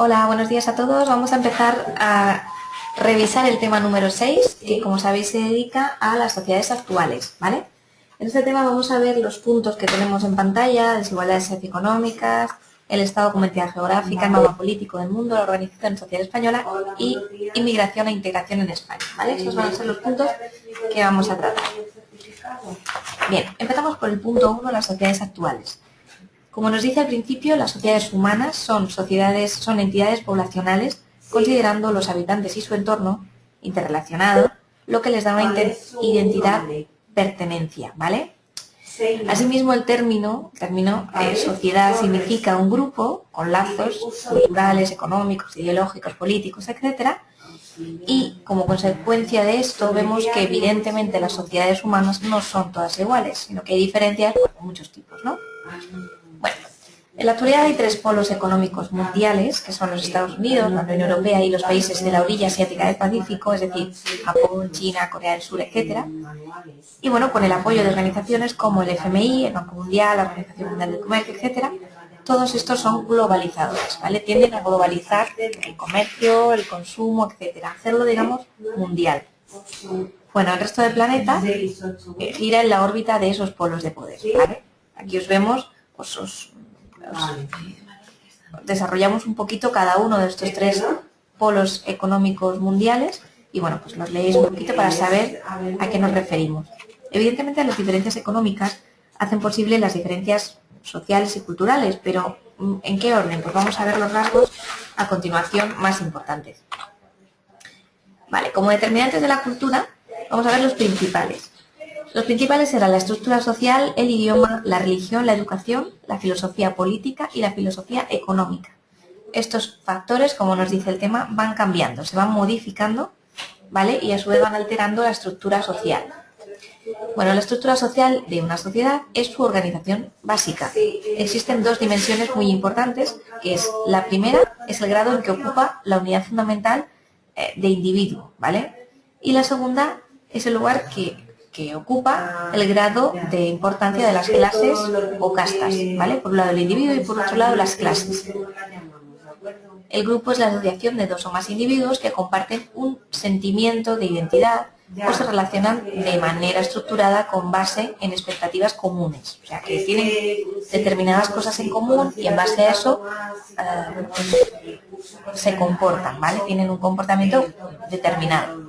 Hola, buenos días a todos. Vamos a empezar a revisar el tema número 6, que como sabéis se dedica a las sociedades actuales, ¿vale? En este tema vamos a ver los puntos que tenemos en pantalla: desigualdades socioeconómicas, el Estado como entidad geográfica, el mapa político del mundo, la organización social española y inmigración e integración en España, ¿vale? Estos van a ser los puntos que vamos a tratar. Bien, empezamos por el punto 1, las sociedades actuales. Como nos dice al principio, las sociedades humanas son entidades poblacionales, considerando los habitantes y su entorno interrelacionado, lo que les da una identidad pertenencia, ¿vale? Asimismo, el término sociedad significa un grupo con lazos culturales, económicos, ideológicos, políticos, etcétera. Y como consecuencia de esto vemos que evidentemente las sociedades humanas no son todas iguales, sino que hay diferencias de muchos tipos, ¿no? Bueno, en la actualidad hay 3 polos económicos mundiales, que son los Estados Unidos, la Unión Europea y los países de la orilla asiática del Pacífico, es decir, Japón, China, Corea del Sur, etc. Y bueno, con el apoyo de organizaciones como el FMI, el Banco Mundial, la Organización Mundial del Comercio, etc., todos estos son globalizadores, ¿vale? Tienden a globalizar el comercio, el consumo, etc., hacerlo, digamos, mundial. Bueno, el resto del planeta gira en la órbita de esos polos de poder, ¿vale? Aquí os vemos, desarrollamos un poquito cada uno de estos 3 polos económicos mundiales y bueno, pues los leéis un poquito para saber a qué nos referimos. Evidentemente las diferencias económicas hacen posible las diferencias sociales y culturales, pero ¿en qué orden? Pues vamos a ver los rasgos a continuación más importantes. Vale, como determinantes de la cultura, vamos a ver los principales. Los principales serán la estructura social, el idioma, la religión, la educación, la filosofía política y la filosofía económica. Estos factores, como nos dice el tema, van cambiando, se van modificando, ¿vale? Y a su vez van alterando la estructura social. Bueno, la estructura social de una sociedad es su organización básica. Existen 2 dimensiones muy importantes, que es la primera es el grado en que ocupa la unidad fundamental de individuo, ¿vale? Y la segunda es el lugar que ocupa el grado de importancia de las clases o castas, ¿vale? Por un lado el individuo y por otro lado las clases. El grupo es la asociación de 2 o más individuos que comparten un sentimiento de identidad o se relacionan de manera estructurada con base en expectativas comunes. O sea, que tienen determinadas cosas en común y en base a eso se comportan, ¿vale? Tienen un comportamiento determinado.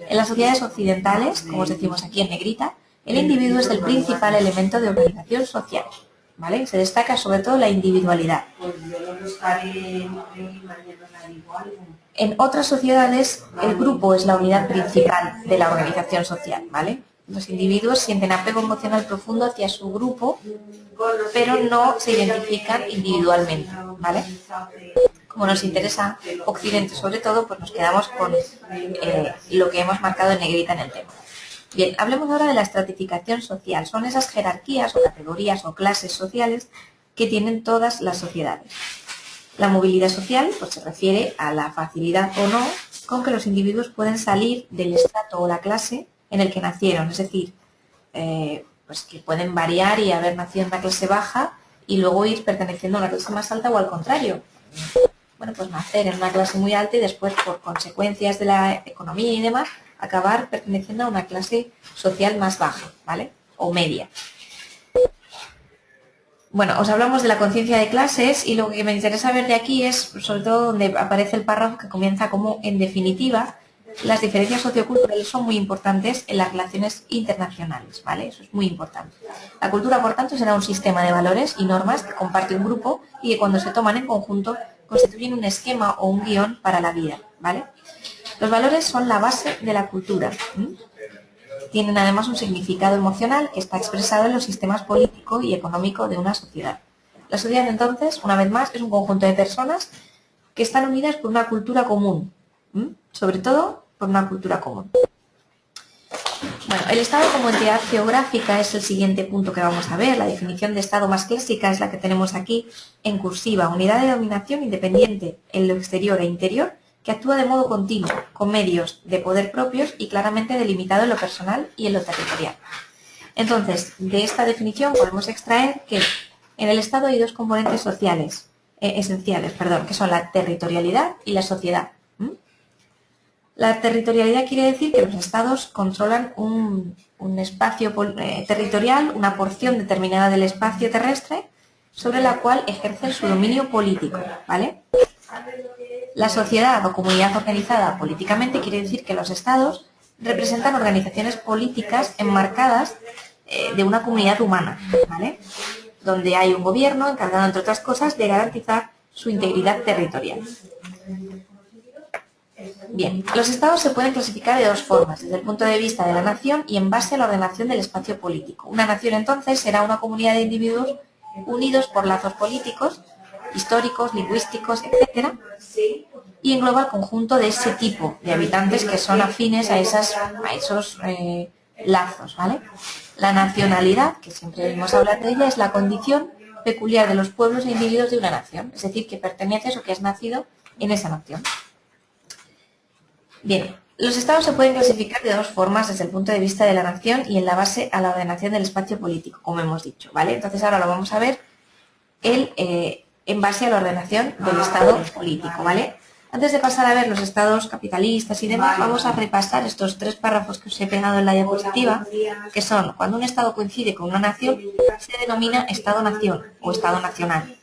En las sociedades occidentales, como os decimos aquí en negrita, el individuo es el principal elemento de organización social, ¿vale? Se destaca sobre todo la individualidad. En otras sociedades, el grupo es la unidad principal de la organización social, ¿vale? Los individuos sienten apego emocional profundo hacia su grupo, pero no se identifican individualmente, ¿vale? Como nos interesa Occidente sobre todo, pues nos quedamos con lo que hemos marcado en negrita en el tema. Bien, hablemos ahora de la estratificación social. Son esas jerarquías o categorías o clases sociales que tienen todas las sociedades. La movilidad social pues, se refiere a la facilidad o no con que los individuos pueden salir del estrato o la clase en el que nacieron. Es decir, pues que pueden variar y haber nacido en una clase baja y luego ir perteneciendo a una clase más alta o al contrario. Bueno, pues nacer en una clase muy alta y después, por consecuencias de la economía y demás, acabar perteneciendo a una clase social más baja, ¿vale? O media. Bueno, os hablamos de la conciencia de clases y lo que me interesa ver de aquí es, sobre todo, donde aparece el párrafo que comienza como, en definitiva, las diferencias socioculturales son muy importantes en las relaciones internacionales, ¿vale? Eso es muy importante. La cultura, por tanto, será un sistema de valores y normas que comparte un grupo y que cuando se toman en conjunto constituyen un esquema o un guión para la vida, ¿vale? Los valores son la base de la cultura. Tienen además un significado emocional que está expresado en los sistemas político y económico de una sociedad. La sociedad, entonces, una vez más, es un conjunto de personas que están unidas por una cultura común, sobre todo por una cultura común. Bueno, el Estado como entidad geográfica es el siguiente punto que vamos a ver. La definición de Estado más clásica es la que tenemos aquí en cursiva: unidad de dominación independiente en lo exterior e interior que actúa de modo continuo, con medios de poder propios y claramente delimitado en lo personal y en lo territorial. Entonces, de esta definición podemos extraer que en el Estado hay 2 componentes sociales, esenciales, perdón, que son la territorialidad y la sociedad. La territorialidad quiere decir que los estados controlan un espacio territorial, una porción determinada del espacio terrestre, sobre la cual ejercen su dominio político, ¿vale? La sociedad o comunidad organizada políticamente quiere decir que los estados representan organizaciones políticas enmarcadas de una comunidad humana, ¿vale? Donde hay un gobierno encargado, entre otras cosas, de garantizar su integridad territorial. Bien, los estados se pueden clasificar de dos formas, desde el punto de vista de la nación y en base a la ordenación del espacio político. Una nación, entonces, será una comunidad de individuos unidos por lazos políticos, históricos, lingüísticos, etc., y engloba el conjunto de ese tipo de habitantes que son afines a esos lazos, ¿vale? La nacionalidad, que siempre hemos hablado de ella, es la condición peculiar de los pueblos e individuos de una nación, es decir, que perteneces o que has nacido en esa nación. Bien, los estados se pueden clasificar de dos formas desde el punto de vista de la nación y en la base a la ordenación del espacio político, como hemos dicho, ¿vale? Entonces ahora lo vamos a ver en base a la ordenación del estado político, ¿vale? Antes de pasar a ver los estados capitalistas y demás, vamos a repasar estos 3 párrafos que os he pegado en la diapositiva, que son, cuando un estado coincide con una nación, se denomina estado-nación o estado nacional.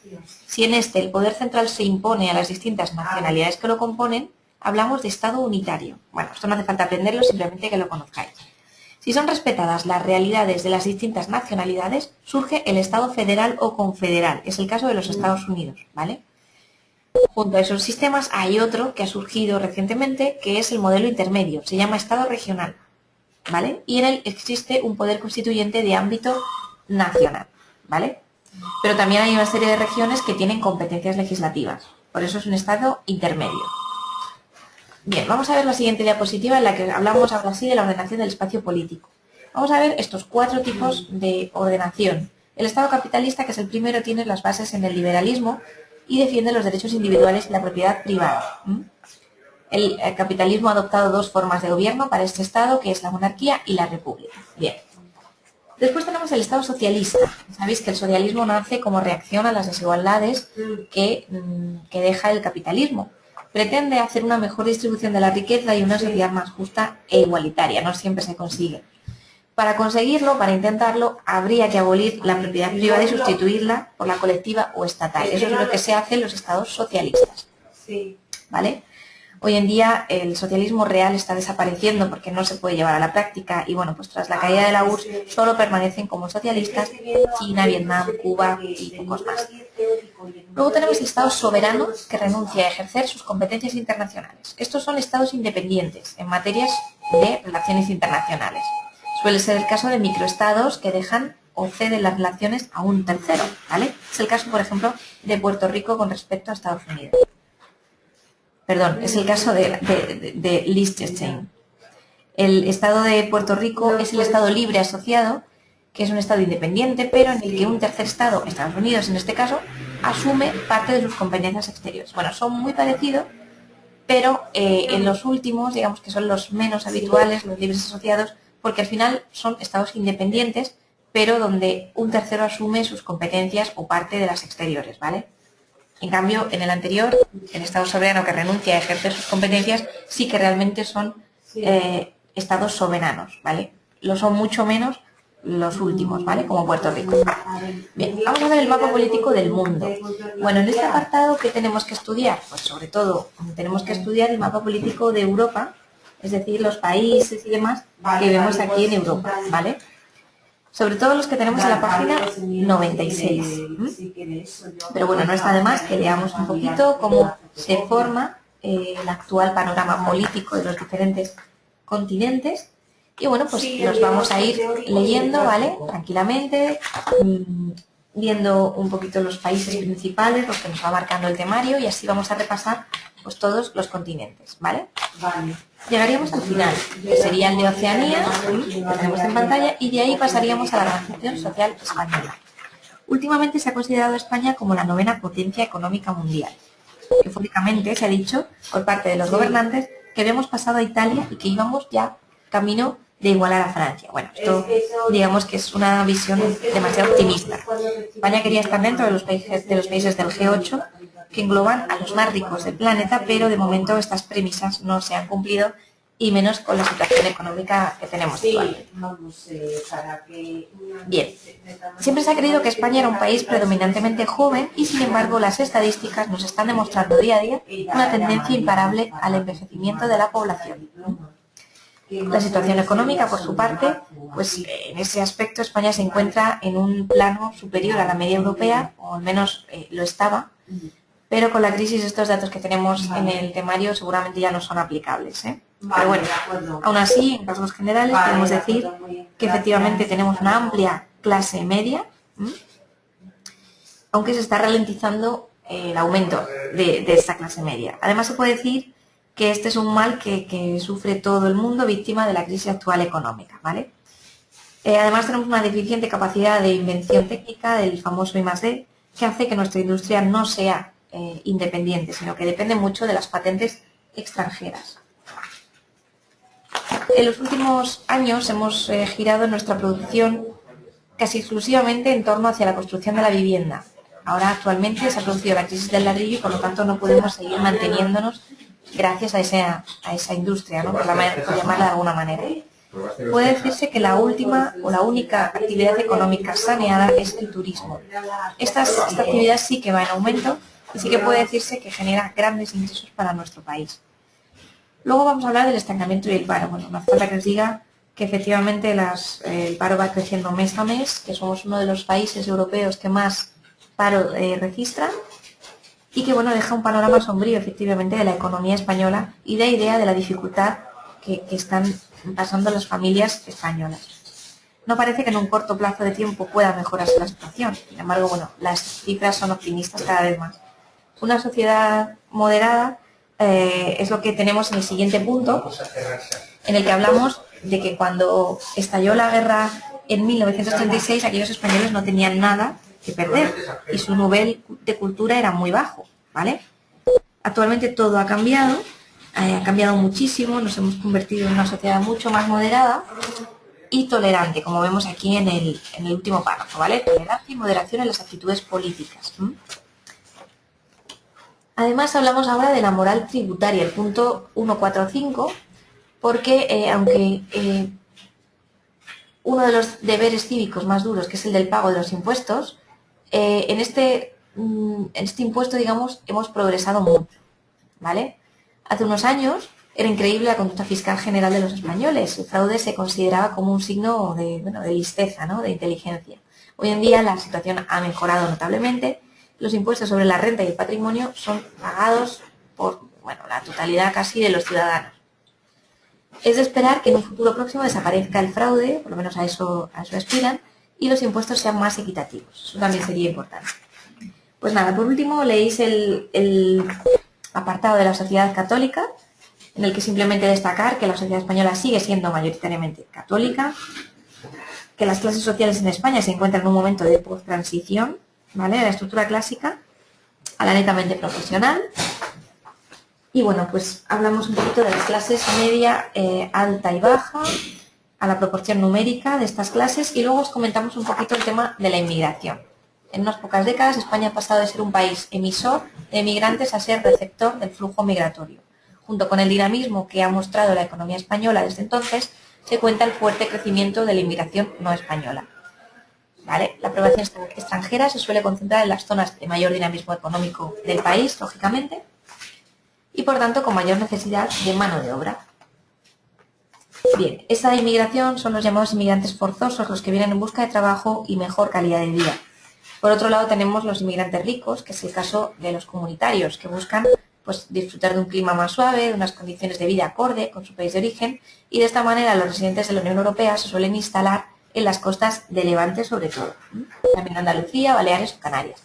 Si en este el poder central se impone a las distintas nacionalidades que lo componen, hablamos de estado unitario. Bueno, esto no hace falta aprenderlo, simplemente que lo conozcáis. Si son respetadas las realidades de las distintas nacionalidades, surge el Estado federal o confederal. Es el caso de los Estados Unidos, ¿vale? Junto a esos sistemas hay otro que ha surgido recientemente, que es el modelo intermedio. Se llama Estado regional, ¿vale? Y en él existe un poder constituyente de ámbito nacional, ¿vale? Pero también hay una serie de regiones que tienen competencias legislativas. Por eso es un Estado intermedio. Bien, vamos a ver la siguiente diapositiva en la que hablamos ahora sí de la ordenación del espacio político. Vamos a ver estos 4 tipos de ordenación. El Estado capitalista, que es el primero, tiene las bases en el liberalismo y defiende los derechos individuales y la propiedad privada. El capitalismo ha adoptado 2 formas de gobierno para este Estado, que es la monarquía y la república. Bien. Después tenemos el Estado socialista. Sabéis que el socialismo nace como reacción a las desigualdades que deja el capitalismo. Pretende hacer una mejor distribución de la riqueza y una sociedad más justa e igualitaria. No siempre se consigue. Para conseguirlo, para intentarlo, habría que abolir la propiedad privada y sustituirla por la colectiva o estatal. Eso es lo que se hace en los estados socialistas. ¿Vale? Hoy en día el socialismo real está desapareciendo porque no se puede llevar a la práctica y bueno, pues tras la caída de la URSS solo permanecen como socialistas China, Vietnam, Cuba y pocos más. Luego tenemos el Estado soberano que renuncia a ejercer sus competencias internacionales. Estos son estados independientes en materias de relaciones internacionales. Suele ser el caso de microestados que dejan o ceden las relaciones a un tercero, ¿vale? Es el caso, por ejemplo, de Puerto Rico con respecto a Estados Unidos. Perdón, es el caso de Liechtenstein. El Estado de Puerto Rico es el Estado libre asociado, que es un Estado independiente, pero en el que un tercer Estado, Estados Unidos en este caso, asume parte de sus competencias exteriores. Bueno, son muy parecidos, pero en los últimos, digamos que son los menos habituales, los libres asociados, porque al final son Estados independientes, pero donde un tercero asume sus competencias o parte de las exteriores, ¿vale? En cambio, en el anterior, el Estado soberano que renuncia a ejercer sus competencias, sí que realmente son Estados soberanos, ¿vale? Lo son mucho menos los últimos, ¿vale? Como Puerto Rico. Bien, vamos a ver el mapa político del mundo. Bueno, en este apartado, ¿qué tenemos que estudiar? Pues sobre todo, tenemos que estudiar el mapa político de Europa, es decir, los países y demás que vemos aquí en Europa, ¿vale? Sobre todo los que tenemos en la página 96. Pero bueno, no está de más que leamos un poquito cómo se forma el actual panorama político de los diferentes continentes. Y bueno, pues los vamos a ir leyendo, ¿vale? Tranquilamente, viendo un poquito los países principales, los que nos va marcando el temario, y así vamos a repasar pues todos los continentes, ¿vale? Llegaríamos al final, que sería el de Oceanía, que tenemos en pantalla, y de ahí pasaríamos a la Organización Social Española. Últimamente se ha considerado a España como la 9ª potencia económica mundial. Eufóricamente se ha dicho por parte de los gobernantes que habíamos pasado a Italia y que íbamos ya camino de igualar a Francia. Bueno, esto digamos que es una visión demasiado optimista. España quería estar dentro de los países del G8 que engloban a los más ricos del planeta, pero de momento estas premisas no se han cumplido, y menos con la situación económica que tenemos actualmente. Bien, siempre se ha creído que España era un país predominantemente joven y, sin embargo, las estadísticas nos están demostrando día a día una tendencia imparable al envejecimiento de la población. La situación económica, por su parte, pues en ese aspecto España se encuentra en un plano superior a la media europea, o al menos lo estaba, pero con la crisis estos datos que tenemos en el temario seguramente ya no son aplicables, ¿eh? Pero bueno, aún así, en rasgos generales, podemos decir que efectivamente tenemos una amplia clase media, aunque se está ralentizando el aumento de esta clase media. Además, se puede decir que este es un mal que sufre todo el mundo, víctima de la crisis actual económica, ¿vale? Además, tenemos una deficiente capacidad de invención técnica, del famoso I+D, que hace que nuestra industria no sea independiente, sino que depende mucho de las patentes extranjeras. En los últimos años hemos girado nuestra producción casi exclusivamente en torno hacia la construcción de la vivienda. Ahora, actualmente, se ha producido la crisis del ladrillo y, por lo tanto, no podemos seguir manteniéndonos gracias a esa industria, ¿no? Por llamarla de alguna manera. Puede decirse que la última o la única actividad económica saneada es el turismo. Esta actividad sí que va en aumento y sí que puede decirse que genera grandes ingresos para nuestro país. Luego vamos a hablar del estancamiento y el paro. Bueno, no hace falta que os diga que efectivamente el paro va creciendo mes a mes, que somos uno de los países europeos que más paro registra, y que, bueno, deja un panorama sombrío efectivamente de la economía española y de idea de la dificultad que están pasando las familias españolas. No parece que en un corto plazo de tiempo pueda mejorarse la situación. Sin embargo, bueno, las cifras son optimistas cada vez más. Una sociedad moderada es lo que tenemos en el siguiente punto, en el que hablamos de que cuando estalló la guerra en 1936, aquellos españoles no tenían nada que perder y su nivel de cultura era muy bajo, ¿vale? Actualmente todo ha cambiado muchísimo, nos hemos convertido en una sociedad mucho más moderada y tolerante, como vemos aquí en el último párrafo, ¿vale? Tolerancia y moderación en las actitudes políticas. Además, hablamos ahora de la moral tributaria, el punto 145, porque aunque uno de los deberes cívicos más duros, que es el del pago de los impuestos, en este impuesto, digamos, hemos progresado mucho, ¿vale? Hace unos años era increíble la conducta fiscal general de los españoles. El fraude se consideraba como un signo de listeza, ¿no? De inteligencia. Hoy en día la situación ha mejorado notablemente. Los impuestos sobre la renta y el patrimonio son pagados por la totalidad casi de los ciudadanos. Es de esperar que en un futuro próximo desaparezca el fraude, por lo menos a eso aspiran, y los impuestos sean más equitativos. Eso también sería importante. Pues nada, por último leéis el apartado de la sociedad católica, en el que simplemente destacar que la sociedad española sigue siendo mayoritariamente católica, que las clases sociales en España se encuentran en un momento de post-transición, ¿vale? De la estructura clásica a la netamente profesional. Y bueno, pues hablamos un poquito de las clases media, alta y baja, a la proporción numérica de estas clases, y luego os comentamos un poquito el tema de la inmigración. En unas pocas décadas España ha pasado de ser un país emisor de emigrantes a ser receptor del flujo migratorio. Junto con el dinamismo que ha mostrado la economía española desde entonces, se cuenta el fuerte crecimiento de la inmigración no española. ¿Vale? La población extranjera se suele concentrar en las zonas de mayor dinamismo económico del país, lógicamente, y por tanto con mayor necesidad de mano de obra. Bien, esa inmigración son los llamados inmigrantes forzosos, los que vienen en busca de trabajo y mejor calidad de vida. Por otro lado tenemos los inmigrantes ricos, que es el caso de los comunitarios, que buscan disfrutar de un clima más suave, de unas condiciones de vida acorde con su país de origen, y de esta manera los residentes de la Unión Europea se suelen instalar en las costas de Levante sobre todo, también Andalucía, Baleares o Canarias.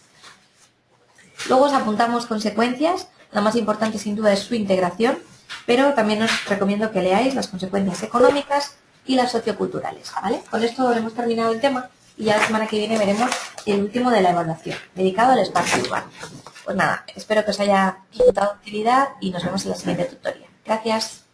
Luego os apuntamos consecuencias, la más importante sin duda es su integración, pero también os recomiendo que leáis las consecuencias económicas y las socioculturales, ¿vale? Con esto hemos terminado el tema y ya la semana que viene veremos el último de la evaluación, dedicado al espacio urbano. Pues nada, espero que os haya resultado de utilidad y nos vemos en la siguiente tutoría. Gracias.